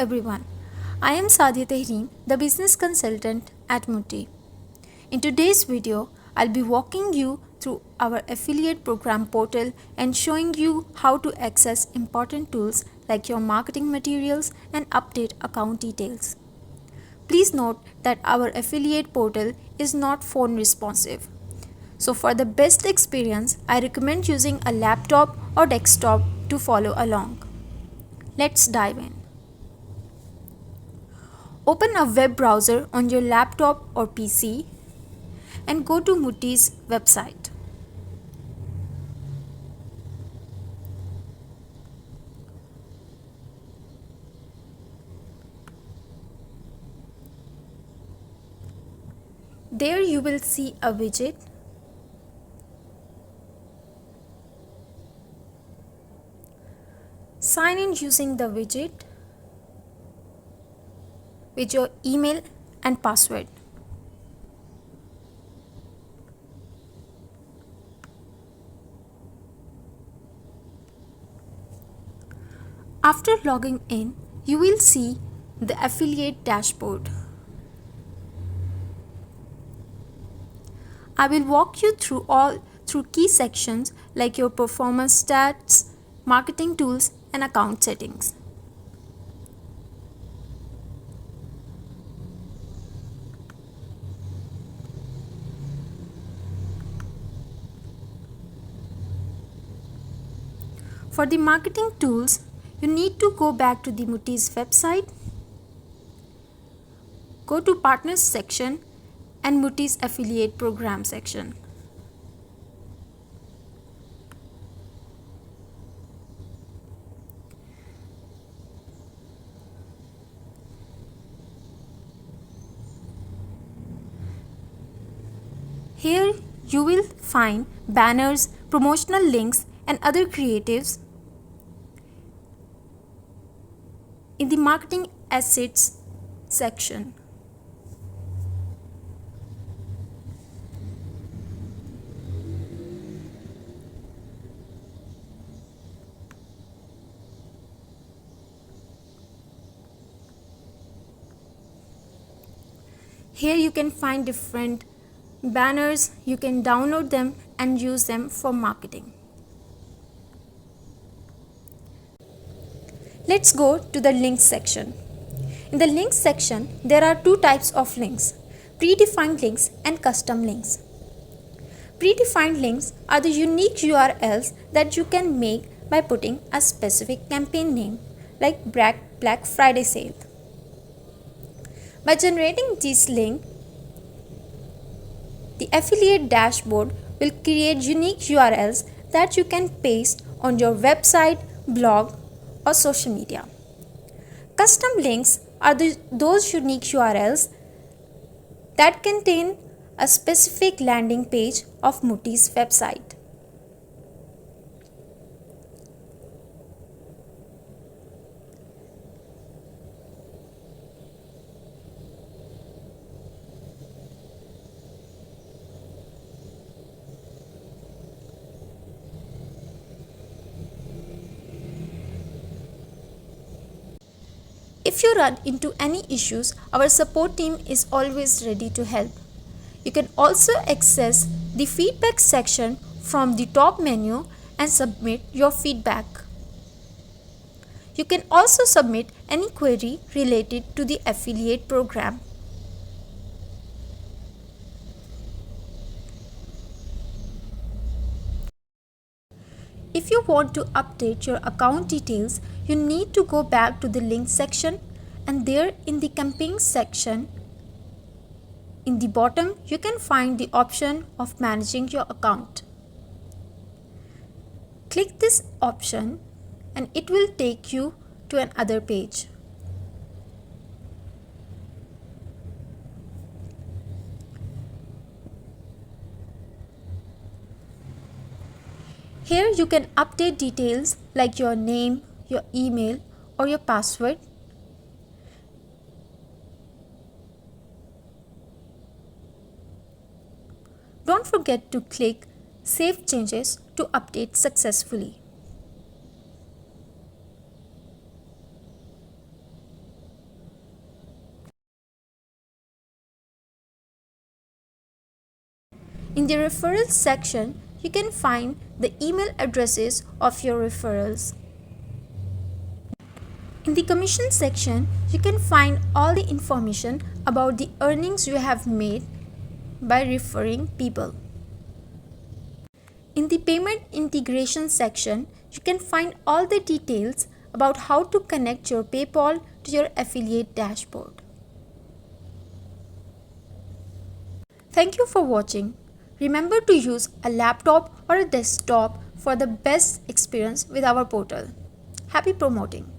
everyone. I am Sadia Tehreem, the business consultant at Muttii. In today's video, I'll be walking you through our affiliate program portal and showing you how to access important tools like your marketing materials and update account details. Please note that our affiliate portal is not phone responsive. So for the best experience, I recommend using a laptop or desktop to follow along. Let's dive in. Open a web browser on your laptop or PC and go to Muttii's website. There you will see a widget. Sign in using the widget with your email and password. After logging in, you will see the affiliate dashboard. I will walk you through key sections like your performance stats, marketing tools, and account settings. For the marketing tools, you need to go back to the Muttii's website, go to Partners section and Muttii's Affiliate Program section. Here you will find banners, promotional links and other creatives. In the Marketing Assets section, here you can find different banners. You can download them and use them for marketing. Let's go to the links section. In the links section, there are two types of links: predefined links and custom links. Predefined links are the unique URLs that you can make by putting a specific campaign name like Black Friday sale. By generating this link, the affiliate dashboard will create unique URLs that you can paste on your website, blog, or social media. Custom links are those unique URLs that contain a specific landing page of Muttii's website. If you run into any issues, our support team is always ready to help. You can also access the feedback section from the top menu and submit your feedback. You can also submit any query related to the affiliate program. If you want to update your account details, you need to go back to the links section, and there in the campaign section, in the bottom, you can find the option of managing your account. Click this option and it will take you to another page. Here you can update details like your name, your email, or your password. Don't forget to click Save Changes to update successfully. In the referrals section, you can find the email addresses of your referrals. In the commission section, you can find all the information about the earnings you have made by referring people. In the payment integration section, you can find all the details about how to connect your PayPal to your affiliate dashboard. Thank you for watching. Remember to use a laptop or a desktop for the best experience with our portal. Happy promoting!